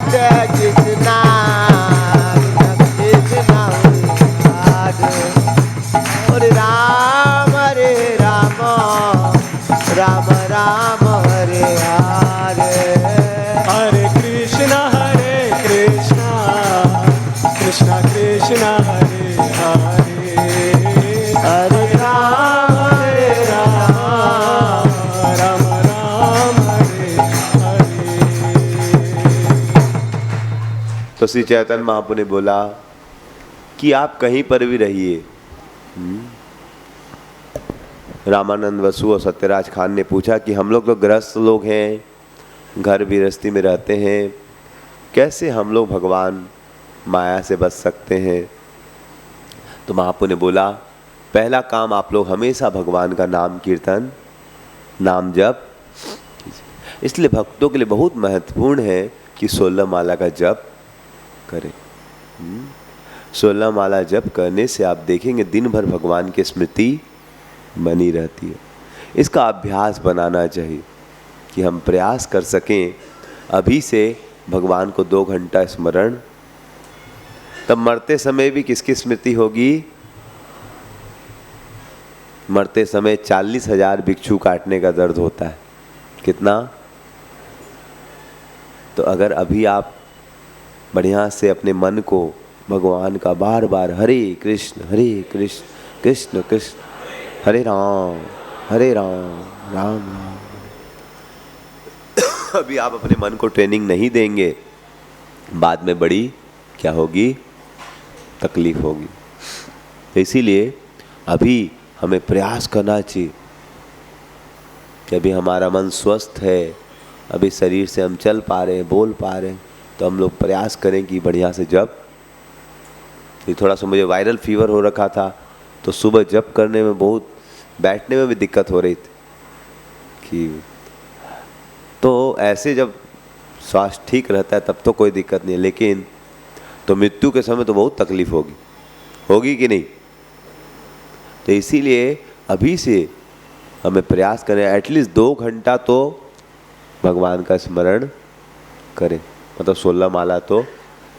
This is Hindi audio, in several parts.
कृष्णा कृष्णा हरे राम राम राम हरे हरे हरे कृष्णा कृष्णा कृष्णा हरे हरे हरे राम राम राम हरे हरे। तो श्री चैतन्य महाप्रभु ने बोला कि आप कहीं पर भी रहिए। रामानंद वसु और सत्यराज खान ने पूछा कि हम लोग तो गृहस्थ लोग हैं, घर गृहस्थी में रहते हैं, कैसे हम लोग भगवान माया से बच सकते हैं। तो महाप्रभु ने बोला पहला काम आप लोग हमेशा भगवान का नाम कीर्तन नाम जप। इसलिए भक्तों के लिए बहुत महत्वपूर्ण है कि 16 माला का जप करें। 16 माला जप करने से आप देखेंगे दिन भर भगवान की स्मृति बनी रहती है। इसका अभ्यास बनाना चाहिए कि हम प्रयास कर सकें अभी से भगवान को 2 घंटा स्मरण। तब मरते समय भी किसकी स्मृति होगी? मरते समय 40,000 भिक्षु काटने का दर्द होता है। कितना? तो अगर अभी आप बढ़िया से अपने मन को भगवान का बार बार हरे कृष्ण कृष्ण कृष्ण हरे राम राम राम। अभी आप अपने मन को ट्रेनिंग नहीं देंगे, बाद में बड़ी क्या होगी? तकलीफ होगी। तो इसीलिए अभी हमें प्रयास करना चाहिए कि अभी हमारा मन स्वस्थ है, अभी शरीर से हम चल पा रहे हैं, बोल पा रहे हैं, तो हम लोग प्रयास करें कि बढ़िया से जप। ये थोड़ा सा मुझे वायरल फीवर हो रखा था, तो सुबह जप करने में बहुत, बैठने में भी दिक्कत हो रही थी कि, तो ऐसे जब स्वास्थ्य ठीक रहता है तब तो कोई दिक्कत नहीं है, लेकिन तो मृत्यु के समय तो बहुत तकलीफ होगी कि नहीं? तो इसीलिए अभी से हमें प्रयास करें एटलीस्ट 2 घंटा तो भगवान का स्मरण करें। मतलब 16 माला तो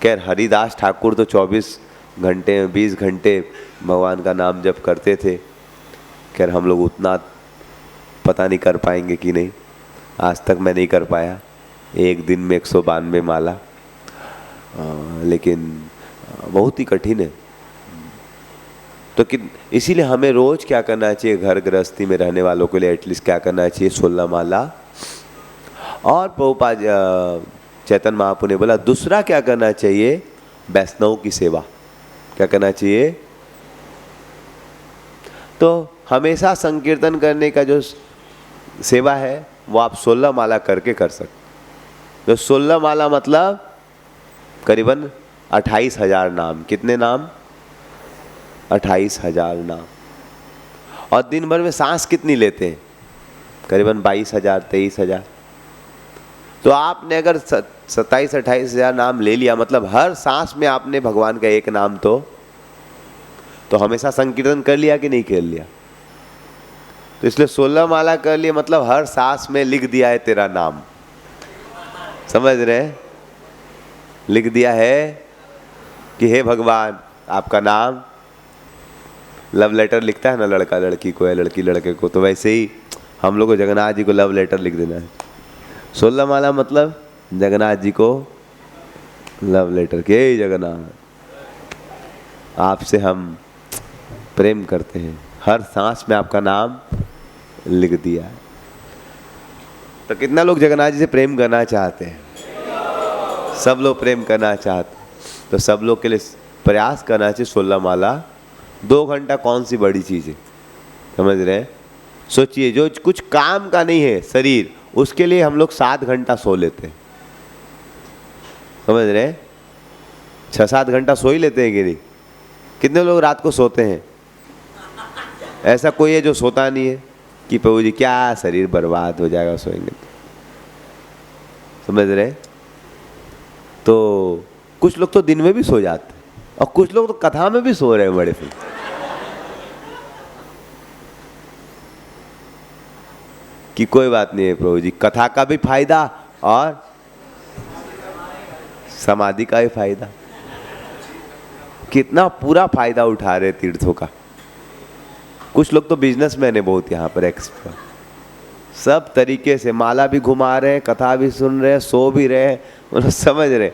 खैर हरिदास ठाकुर तो 24 घंटे में 20 घंटे भगवान का नाम जप करते थे। खैर हम लोग उतना पता नहीं कर पाएंगे कि नहीं, आज तक मैं नहीं कर पाया एक दिन में 192 माला, लेकिन बहुत ही कठिन है। तो कि इसीलिए हमें रोज क्या करना चाहिए? घर गृहस्थी में रहने वालों के लिए एटलीस्ट क्या करना चाहिए? 16 माला। और प्रभुपाद चैतन्य महाप्रभु ने बोला दूसरा क्या करना चाहिए? वैष्णव की सेवा। क्या करना चाहिए? तो हमेशा संकीर्तन करने का जो सेवा है वो आप 16 माला करके कर सकते। तो 16 माला मतलब करीबन 28,000 नाम। कितने नाम? 28,000 नाम। और दिन भर में सांस कितनी लेते हैं? करीबन 22,000 23,000। तो आपने अगर 27-28,000 नाम ले लिया, मतलब हर सांस में आपने भगवान का एक नाम तो हमेशा संकीर्तन कर लिया कि नहीं कर लिया? तो इसलिए 16 माला कर लिए, मतलब हर सांस में लिख दिया है तेरा नाम। समझ रहे? लिख दिया है कि हे भगवान आपका नाम। लव लेटर लिखता है ना लड़का लड़की को या लड़की लड़के को, तो वैसे ही हम लोग को जगन्नाथ जी को लव लेटर लिख देना है। 16 माला मतलब जगन्नाथ जी को लव लेटर के, जगन्नाथ आपसे हम प्रेम करते हैं, हर सांस में आपका नाम लिख दिया है। तो कितना लोग जगन्नाथ जी से प्रेम करना चाहते हैं? सब लोग प्रेम करना चाहते हैं। तो सब लोग के लिए प्रयास करना चाहिए 16 माला। 2 घंटा कौन सी बड़ी चीज़ है? समझ रहे हैं? सोचिए जो कुछ काम का नहीं है शरीर, उसके लिए हम लोग 7 घंटा सो लेते हैं। समझ रहे हैं? 6-7 घंटा सो ही लेते हैं कि नहीं? कितने लोग रात को सोते हैं? ऐसा कोई है जो सोता नहीं है कि प्रभु जी क्या शरीर बर्बाद हो जाएगा सोएंगे? समझ रहे? तो कुछ लोग तो दिन में भी सो जाते हैं और कुछ लोग तो कथा में भी सो रहे हैं बड़े फिर। कि कोई बात नहीं है प्रभु जी, कथा का भी फायदा और समाधि का ही फायदा, कितना पूरा फायदा उठा रहे तीर्थों का। कुछ लोग तो बिजनेसमैन है बहुत यहाँ पर, एक्सपर्ट, सब तरीके से माला भी घुमा रहे हैं, कथा भी सुन रहे हैं, सो भी रहे हैं, मतलब समझ रहे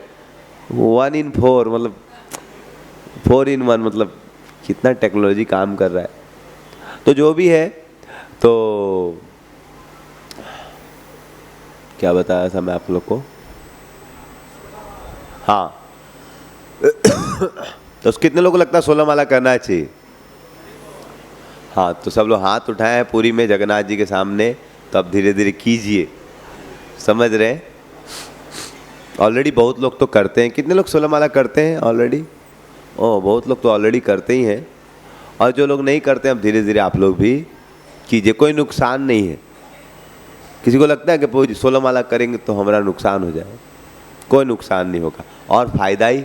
1 in 4, मतलब 4 in 1, मतलब कितना टेक्नोलॉजी काम कर रहा है। तो जो भी है, तो क्या बताया था मैं आप लोग को, हाँ तो कितने लोगों को लगता है 16 माला करना चाहिए? हाँ, तो सब लोग हाथ उठाए हैं पूरी में जगन्नाथ जी के सामने, तो अब धीरे धीरे कीजिए, समझ रहे हैं। ऑलरेडी बहुत लोग तो करते हैं। कितने लोग 16 माला करते हैं ऑलरेडी? ओह, बहुत लोग तो ऑलरेडी करते ही हैं। और जो लोग नहीं करते हैं, अब धीरे धीरे आप लोग भी कीजिए, कोई नुकसान नहीं है। किसी को लगता है कि पूरी 16 माला करेंगे तो हमारा नुकसान हो जाए, कोई नुकसान नहीं होगा, और फायदा ही।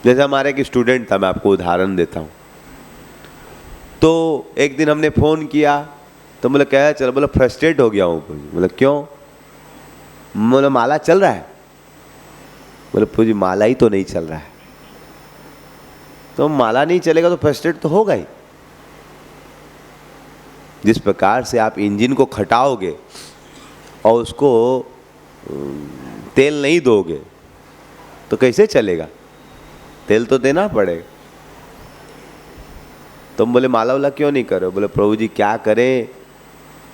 जैसे हमारे एक स्टूडेंट था, मैं आपको उदाहरण देता हूँ। तो एक दिन हमने फ़ोन किया, तो बोले क्या चल, बोला फ्रस्ट्रेट हो गया हूँ। बोले क्यों? बोले माला चल रहा है। बोले पूजी माला ही तो नहीं चल रहा है। तो माला नहीं चलेगा तो फ्रस्ट्रेट तो होगा ही। जिस प्रकार से आप इंजन को खटाओगे और उसको तेल नहीं दोगे तो कैसे चलेगा? तेल तो देना पड़ेगा। तुम बोले माला वाला क्यों नहीं करो? बोले प्रभु जी क्या करें,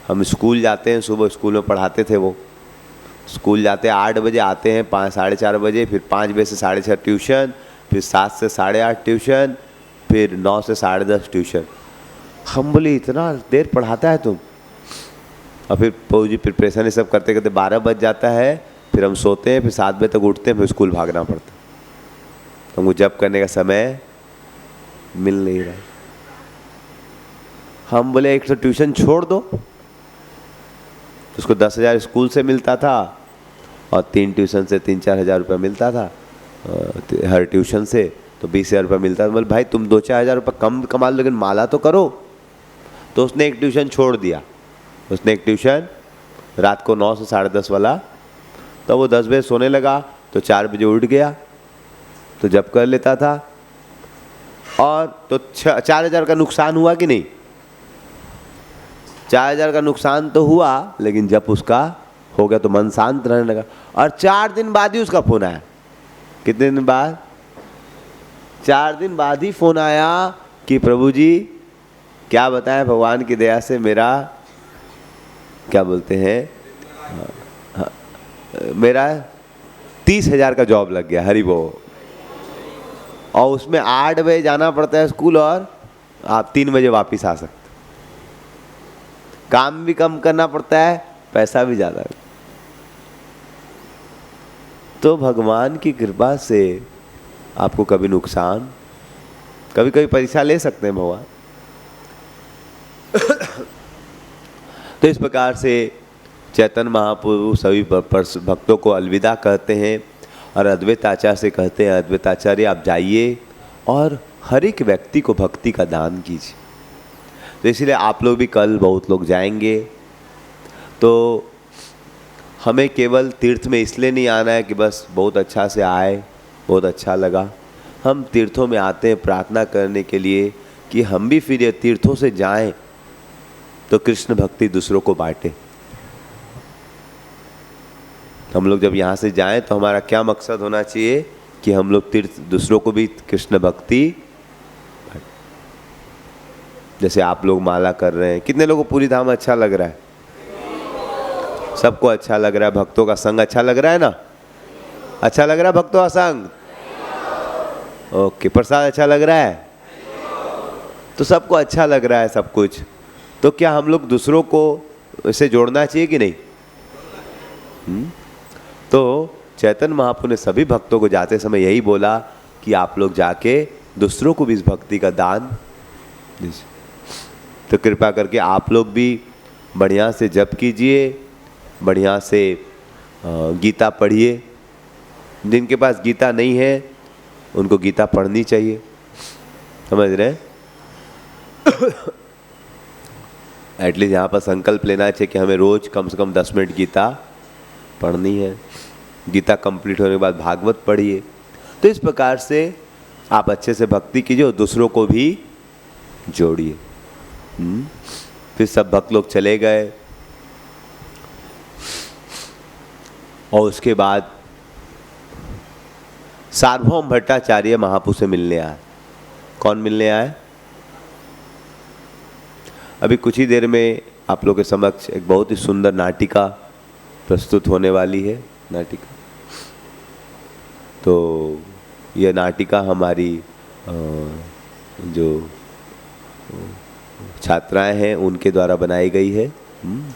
हम स्कूल जाते हैं, सुबह स्कूल में पढ़ाते थे, वो स्कूल जाते हैं 8 बजे, आते हैं 5 साढ़े 4 बजे, फिर 5 बजे से 6:30 ट्यूशन, फिर 7 से 8:30 ट्यूशन, फिर 9 से 10:30 ट्यूशन। हम बोले इतना देर पढ़ाता है तुम? और फिर प्रभु जी प्रिपरेशन ये सब करते करते 12 बज जाता है, फिर हम सोते हैं, फिर 7 बजे तक उठते हैं, फिर स्कूल भागना पड़ता है। हमको जब करने का समय मिल नहीं रहा। हम बोले एक तो ट्यूशन छोड़ दो। उसको 10,000 स्कूल से मिलता था और 3 ट्यूशन से 3-4 हज़ार रुपये मिलता था हर ट्यूशन से, तो 20,000 रुपये मिलता था। बोले भाई तुम 2-4 हज़ार रुपये कम कमा लो, लेकिन माला तो करो। तो उसने एक ट्यूशन छोड़ दिया। उसने एक ट्यूशन रात को 9 से 10:30 वाला, तो वो 10 बजे सोने लगा, तो 4 बजे उठ गया, तो जब कर लेता था। और तो 4,000 का नुकसान हुआ कि नहीं? 4,000 का नुकसान तो हुआ, लेकिन जब उसका हो गया तो मन शांत रहने लगा। और 4 दिन बाद ही उसका फोन आया। कितने दिन बाद? 4 दिन बाद ही फोन आया कि प्रभु जी क्या बताएं, भगवान की दया से मेरा क्या बोलते हैं, मेरा 30,000 का जॉब लग गया। हरि बोल। और उसमें 8 बजे जाना पड़ता है स्कूल, और आप 3 बजे वापस आ सकते। काम भी कम करना पड़ता है, पैसा भी ज़्यादा। तो भगवान की कृपा से आपको कभी नुकसान, कभी कभी परीक्षा ले सकते हैं भगवान। तो इस प्रकार से चैतन्य महाप्रभु सभी भक्तों को अलविदा कहते हैं और अद्वैत आचार्य से कहते हैं, अद्वैत आचार्य आप जाइए और हर एक व्यक्ति को भक्ति का दान कीजिए। तो इसलिए आप लोग भी कल बहुत लोग जाएंगे। तो हमें केवल तीर्थ में इसलिए नहीं आना है कि बस बहुत अच्छा से आए, बहुत अच्छा लगा। हम तीर्थों में आते हैं प्रार्थना करने के लिए कि हम भी फिर ये तीर्थों से जाएं तो कृष्ण भक्ति दूसरों को बांटें। हम लोग जब यहाँ से जाएं तो हमारा क्या मकसद होना चाहिए कि हम लोग तीर्थ दूसरों को भी कृष्ण भक्ति। जैसे आप लोग माला कर रहे हैं, कितने लोगों को पूरी धाम अच्छा लग रहा है? सबको अच्छा लग रहा है। भक्तों का संग अच्छा लग रहा है ना? अच्छा लग रहा है भक्तों का संग? ओके। प्रसाद अच्छा लग रहा है? तो सबको अच्छा लग रहा है सब कुछ। तो क्या हम लोग दूसरों को इससे जोड़ना चाहिए कि नहीं? तो चैतन्य महाप्रभु ने सभी भक्तों को जाते समय यही बोला कि आप लोग जाके दूसरों को भी इस भक्ति का दान दीजिए। तो कृपा करके आप लोग भी बढ़िया से जप कीजिए, बढ़िया से गीता पढ़िए। जिनके पास गीता नहीं है उनको गीता पढ़नी चाहिए, समझ रहे हैं? एटलीस्ट यहाँ पर संकल्प लेना चाहिए कि हमें रोज कम से कम 10 मिनट गीता पढ़नी है। गीता कंप्लीट होने के बाद भागवत पढ़िए। तो इस प्रकार से आप अच्छे से भक्ति कीजिए और दूसरों को भी जोड़िए। फिर सब भक्त लोग चले गए और उसके बाद सार्वभौम भट्टाचार्य महाप्रभु से मिलने आए। कौन मिलने आए? अभी कुछ ही देर में आप लोगों के समक्ष एक बहुत ही सुंदर नाटिका प्रस्तुत होने वाली है। नाटिका, तो यह नाटिका हमारी जो छात्राएं हैं उनके द्वारा बनाई गई है।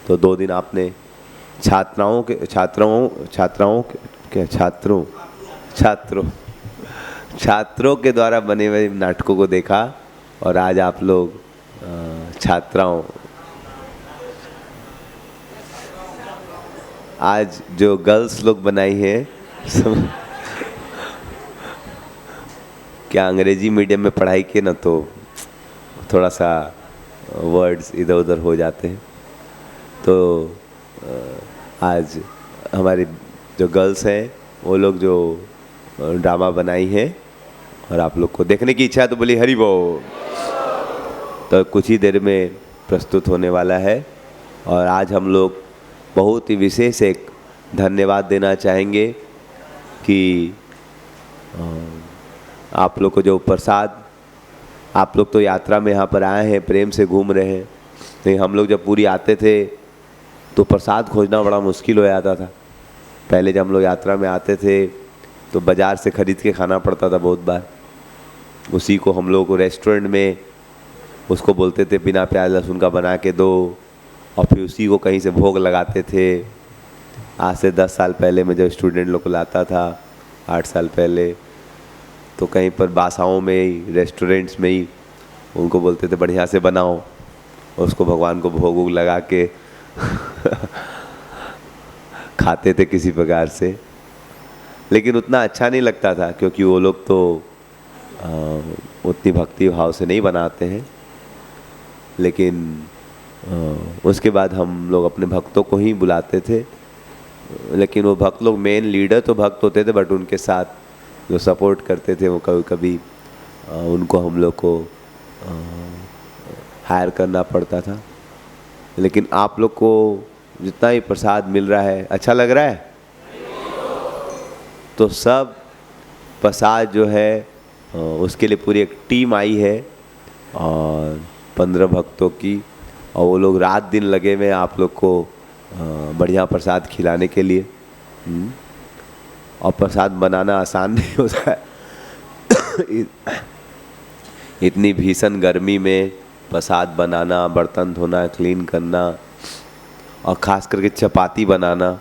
तो 2 दिन आपने छात्रों के द्वारा बने हुए नाटकों को देखा और आज आप लोग आज जो गर्ल्स लोग बनाई है क्या अंग्रेजी मीडियम में पढ़ाई किए ना, तो थोड़ा सा वर्ड्स इधर उधर हो जाते हैं। तो आज हमारी जो गर्ल्स हैं वो लोग जो ड्रामा बनाई है और आप लोग को देखने की इच्छा है तो बोली हरि बोल। तो कुछ ही देर में प्रस्तुत होने वाला है और आज हम लोग बहुत ही विशेष एक धन्यवाद देना चाहेंगे कि आप लोग को जो प्रसाद, आप लोग तो यात्रा में यहाँ पर आए हैं, प्रेम से घूम रहे हैं, नहीं हम लोग जब पूरी आते थे तो प्रसाद खोजना बड़ा मुश्किल हो जाता था। पहले जब हम लोग यात्रा में आते थे तो बाज़ार से ख़रीद के खाना पड़ता था बहुत बार। उसी को हम लोग को रेस्टोरेंट में उसको बोलते थे बिना प्याज लहसुन का बना के दो, और फिर उसी को कहीं से भोग लगाते थे। आज से 10 साल पहले मैं जब स्टूडेंट लोग को लाता था, 8 साल पहले, तो कहीं पर बासाओं में ही, रेस्टोरेंट्स में ही उनको बोलते थे बढ़िया से बनाओ, और उसको भगवान को भोग वोग लगा के खाते थे किसी प्रकार से। लेकिन उतना अच्छा नहीं लगता था क्योंकि वो लोग तो उतनी भक्ति भाव से नहीं बनाते हैं। लेकिन उसके बाद हम लोग अपने भक्तों को ही बुलाते थे, लेकिन वो भक्त लोग मेन लीडर तो भक्त होते थे, बट उनके साथ जो सपोर्ट करते थे वो कभी कभी उनको हम लोग को हायर करना पड़ता था। लेकिन आप लोग को जितना ही प्रसाद मिल रहा है अच्छा लग रहा है? तो सब प्रसाद जो है उसके लिए पूरी एक टीम आई है और 15 भक्तों की, और वो लोग रात दिन लगे हुए आप लोग को बढ़िया प्रसाद खिलाने के लिए। और प्रसाद बनाना आसान नहीं होता है। इतनी भीषण गर्मी में प्रसाद बनाना, बर्तन धोना, क्लीन करना, और ख़ास करके चपाती बनाना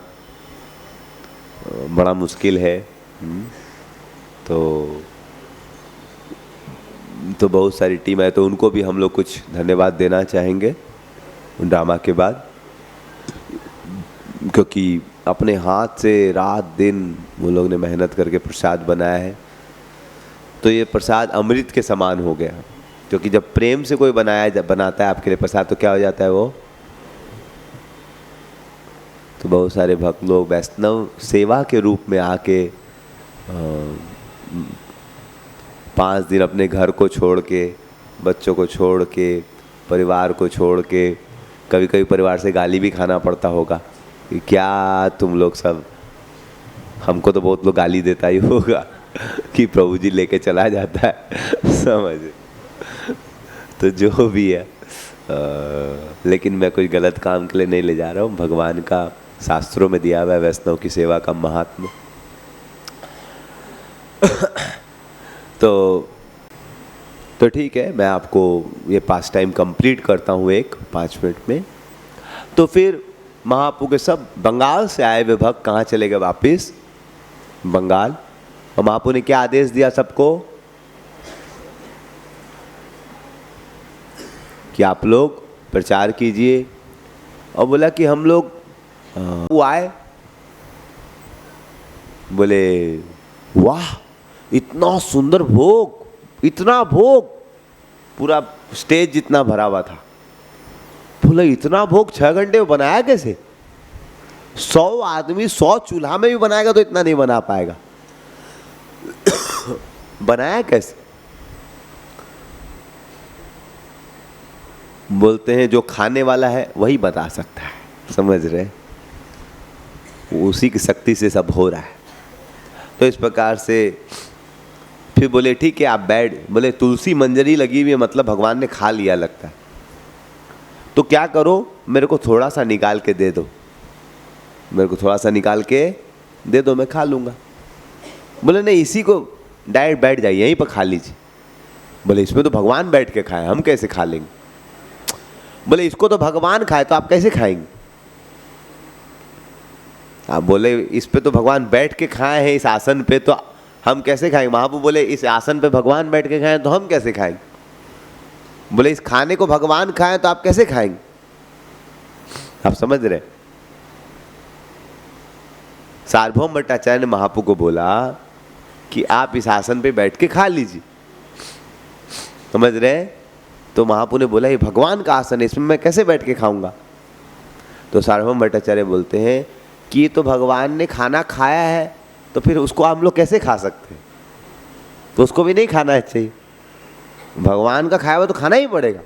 बड़ा मुश्किल है। तो बहुत सारी टीम है, तो उनको भी हम लोग कुछ धन्यवाद देना चाहेंगे ड्रामा के बाद, क्योंकि अपने हाथ से रात दिन वो लोग ने मेहनत करके प्रसाद बनाया है। तो ये प्रसाद अमृत के समान हो गया, क्योंकि जब प्रेम से कोई बनाता है आपके लिए प्रसाद, तो क्या हो जाता है वो। तो बहुत सारे भक्त लोग वैष्णव सेवा के रूप में आके 5 दिन अपने घर को छोड़ के, बच्चों को छोड़ के, परिवार को छोड़ के, कभी कभी परिवार से गाली भी खाना पड़ता होगा कि क्या तुम लोग सब, हमको तो बहुत लोग गाली देता ही होगा कि प्रभु जी लेके चला जाता है समझ। तो जो भी है लेकिन मैं कोई गलत काम के लिए नहीं ले जा रहा हूँ। भगवान का शास्त्रों में दिया हुआ है वैष्णव की सेवा का महात्मा। तो ठीक है, मैं आपको ये पास टाइम कंप्लीट करता हूँ एक 5 मिनट में। तो फिर महाप्रभु के सब बंगाल से आए हुए भक्त कहाँ चले गए? वापिस बंगाल। और महाप्रभु ने क्या आदेश दिया सबको कि आप लोग प्रचार कीजिए, और बोला कि हम लोग वो आए, बोले वाह इतना सुंदर भोग, इतना भोग, पूरा स्टेज जितना भरा हुआ था। बोला इतना भोग 6 घंटे में बनाया कैसे? 100 आदमी 100 चूल्हा में भी बनाएगा तो इतना नहीं बना पाएगा। बनाया कैसे? बोलते हैं जो खाने वाला है वही बता सकता है, समझ रहे? उसी की शक्ति से सब हो रहा है। तो इस प्रकार से फिर बोले ठीक है आप बैठ, बोले तुलसी मंजरी लगी हुई है मतलब भगवान ने खा लिया लगता है, तो क्या करो मेरे को थोड़ा सा निकाल के दे दो, मेरे को थोड़ा सा निकाल के दे दो, मैं खा लूँगा। बोले नहीं इसी को डायरेक्ट बैठ जाइए यहीं पर खा लीजिए। बोले इसमें तो भगवान बैठ के खाए, हम कैसे खा लेंगे? बोले इसको तो भगवान खाए तो आप कैसे खाएंगे? आप बोले इस पे तो भगवान बैठ के खाए हैं, इस आसन पे, तो हम कैसे खाएंगे? महाप्रभु बोले इस आसन पे भगवान बैठ के खाए तो हम कैसे खाएंगे? बोले इस खाने को भगवान खाए तो आप कैसे खाएंगे? आप समझ रहे? सार्वभौम भट्टाचार्य ने महाप्रभु को बोला कि आप इस आसन पे बैठ के खा लीजिए, समझ रहे? तो महाप्रभु ने बोला ये भगवान का आसन है, इसमें मैं कैसे बैठ के खाऊंगा? तो सार्वभौम भट्टाचार्य बोलते हैं कि ये तो भगवान ने खाना खाया है तो फिर उसको हम लोग कैसे खा सकते हैं? तो उसको भी नहीं खाना चाहिए, भगवान का खाया हुआ तो खाना ही पड़ेगा।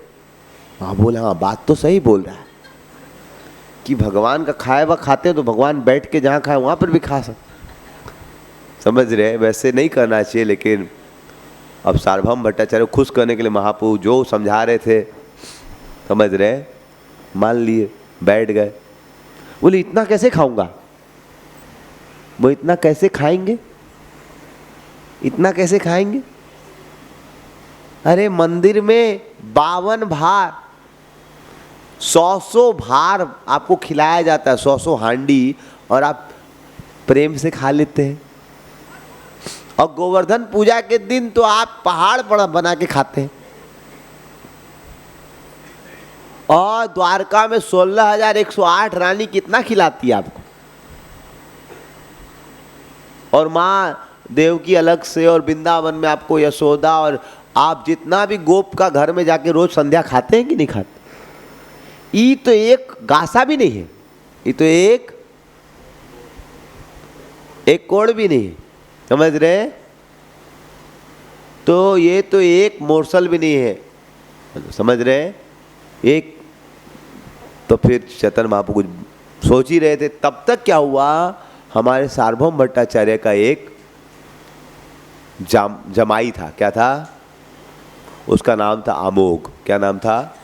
हाँ बोला हाँ बात तो सही बोल रहा है कि भगवान का खाया हुआ खाते हैं तो भगवान बैठ के जहाँ खाए वहाँ पर भी खा सकते, समझ रहे? वैसे नहीं करना चाहिए, लेकिन अब सार्वभौम भट्टाचार्य को खुश करने के लिए महाप्रभु जो समझा रहे थे, समझ रहे, मान लिए, बैठ गए। बोले इतना कैसे खाऊंगा? वो इतना कैसे खाएंगे? इतना कैसे खाएंगे? अरे मंदिर में 52 भार 100 भार आपको खिलाया जाता है, 100 हांडी, और आप प्रेम से खा लेते हैं। और गोवर्धन पूजा के दिन तो आप पहाड़ पर बना के खाते हैं। और द्वारका में 16,108 रानी कितना खिलाती है आपको, और माँ देवकी अलग से, और वृंदावन में आपको यशोदा, और आप जितना भी गोप का घर में जाके रोज संध्या खाते हैं कि नहीं खाते? ये तो एक गासा भी नहीं है, ये तो एक कोड़ भी नहीं है, समझ रहे? तो ये तो एक मोरसल भी नहीं है, समझ रहे? एक तो फिर चैतन्य महाप्रभु कुछ सोच ही रहे थे। तब तक क्या हुआ, हमारे सार्वभौम भट्टाचार्य का एक जमाई था। क्या था? उसका नाम था अमोघ। क्या नाम था?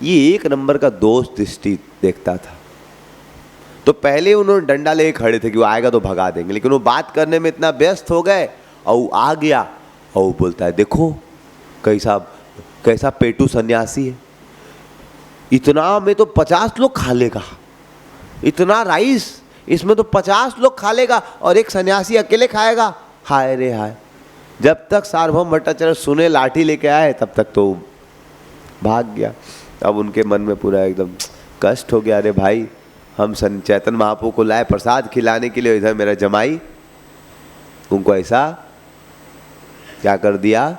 ये एक नंबर का दोस्त दृष्टि देखता था। तो पहले उन्होंने डंडा लेके खड़े थे कि वो आएगा तो भगा देंगे, लेकिन वो बात करने में इतना व्यस्त हो गए और वो आ गया और वो बोलता है देखो कैसा पेटू सन्यासी है, इतना में तो 50 लोग खा लेगा, इतना राइस इसमें तो 50 लोग खा लेगा और एक सन्यासी अकेले खाएगा। हाय रे हाय। जब तक सार्वभौम भट्टाचार्य सुने लाठी लेके आए तब तक तो भाग गया। अब उनके मन में पूरा एकदम कष्ट हो गया, अरे भाई हम चैतन्य महाप्रभु को लाए प्रसाद खिलाने के लिए, इधर मेरा जमाई उनको ऐसा क्या कर दिया,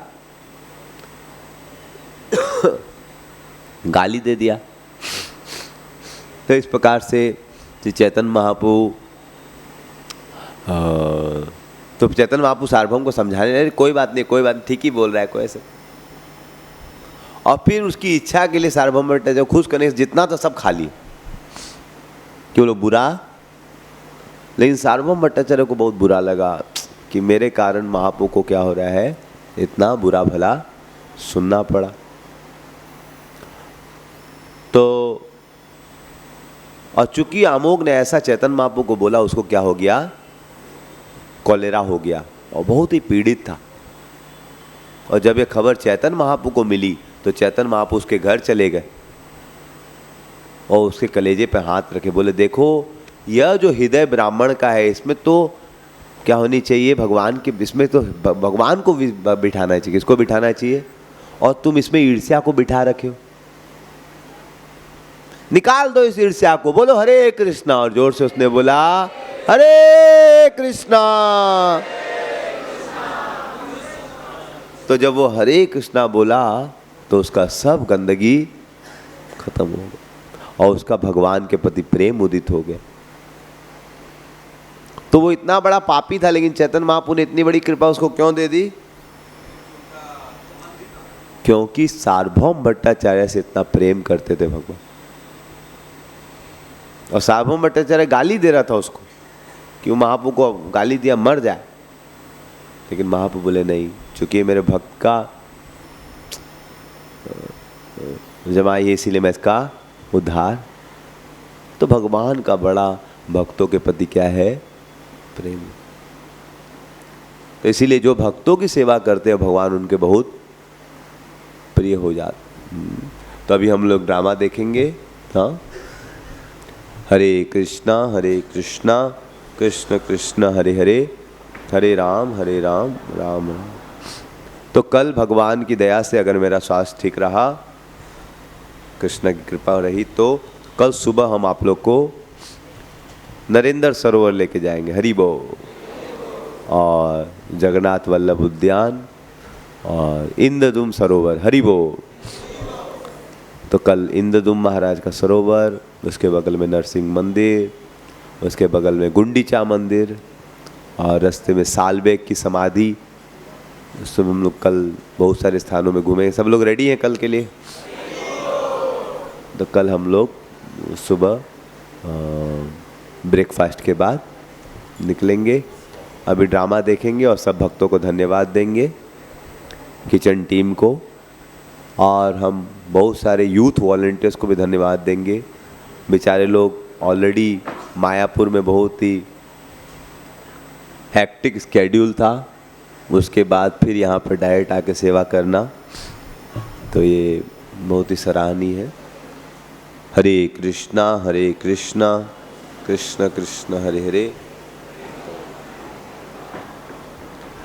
गाली दे दिया। तो इस प्रकार से चैतन्य महाप्रभु तो चैतन्य महाप्रभु सार्वभौम को समझाने लगे कोई बात नहीं कोई बात नहीं, ठीक ही बोल रहा है कोई ऐसे। और फिर उसकी इच्छा के लिए सार्वभौम भट्टाचार्य खुश करने से जितना तो सब खा लिए, क्यों लो बुरा। लेकिन सार्वभौम भट्टाचार्य को बहुत बुरा लगा कि मेरे कारण महाप्रभु को क्या हो रहा है, इतना बुरा भला सुनना पड़ा। तो और चूंकि अमोघ ने ऐसा चैतन्य महाप्रभु को बोला, उसको क्या हो गया, कॉलेरा हो गया और बहुत ही पीड़ित था। और जब ये खबर चैतन्य महाप्रभु को मिली तो चैतन्य महाप्रभु उसके घर चले गए और उसके कलेजे पे हाथ रखे, बोले देखो यह जो हृदय ब्राह्मण का है इसमें तो क्या होनी चाहिए, भगवान के, इसमें तो भगवान को बिठाना चाहिए। किसको बिठाना चाहिए? और तुम इसमें ईर्ष्या को बिठा रखे हो। निकाल दो इस ईर्ष्या को, बोलो हरे कृष्णा। और जोर से उसने बोला हरे कृष्णा। तो जब वो हरे कृष्णा बोला तो उसका सब गंदगी खत्म हो गया और उसका भगवान के प्रति प्रेम उदित हो गया। तो वो इतना बड़ा पापी था, लेकिन चैतन्य महाप्रभु ने इतनी बड़ी कृपा उसको क्यों दे दी? क्योंकि सार्वभौम भट्टाचार्य से इतना प्रेम करते थे भगवान। और सार्वभौम भट्टाचार्य गाली दे रहा था उसको कि वो महाप्रभु को गाली दिया मर जाए, लेकिन महाप्रभु बोले नहीं, चूंकि मेरे भक्त का जमाई है इसीलिए मैं इसका उद्धार। तो भगवान का बड़ा भक्तों के प्रति क्या है? प्रेम। तो इसीलिए जो भक्तों की सेवा करते हैं भगवान उनके बहुत प्रिय हो जाते। तो अभी हम लोग ड्रामा देखेंगे। हाँ, हरे कृष्णा कृष्ण कृष्ण हरे हरे, हरे राम राम राम। तो कल भगवान की दया से अगर मेरा स्वास्थ्य ठीक रहा, कृष्ण की कृपा रही, तो कल सुबह हम आप लोग को नरेंद्र सरोवर लेके जाएंगे, हरि बोल, और जगन्नाथ वल्लभ उद्यान और इंद्रदुम सरोवर, हरि बोल। तो कल इंद्रदुम महाराज का सरोवर, उसके बगल में नरसिंह मंदिर, उसके बगल में गुंडीचा मंदिर, और रास्ते में सालबेग की समाधि। उस समय हम लोग कल बहुत सारे स्थानों में घूमेंगे। सब लोग रेडी हैं कल के लिए? तो कल हम लोग सुबह ब्रेकफास्ट के बाद निकलेंगे। अभी ड्रामा देखेंगे और सब भक्तों को धन्यवाद देंगे, किचन टीम को, और हम बहुत सारे यूथ वॉलंटियर्स को भी धन्यवाद देंगे। बेचारे लोग ऑलरेडी मायापुर में बहुत ही हैक्टिक स्केड्यूल था, उसके बाद फिर यहाँ पर डायरेक्ट आके सेवा करना, तो ये बहुत ही सराहनीय है। हरे कृष्णा कृष्ण कृष्ण हरे हरे,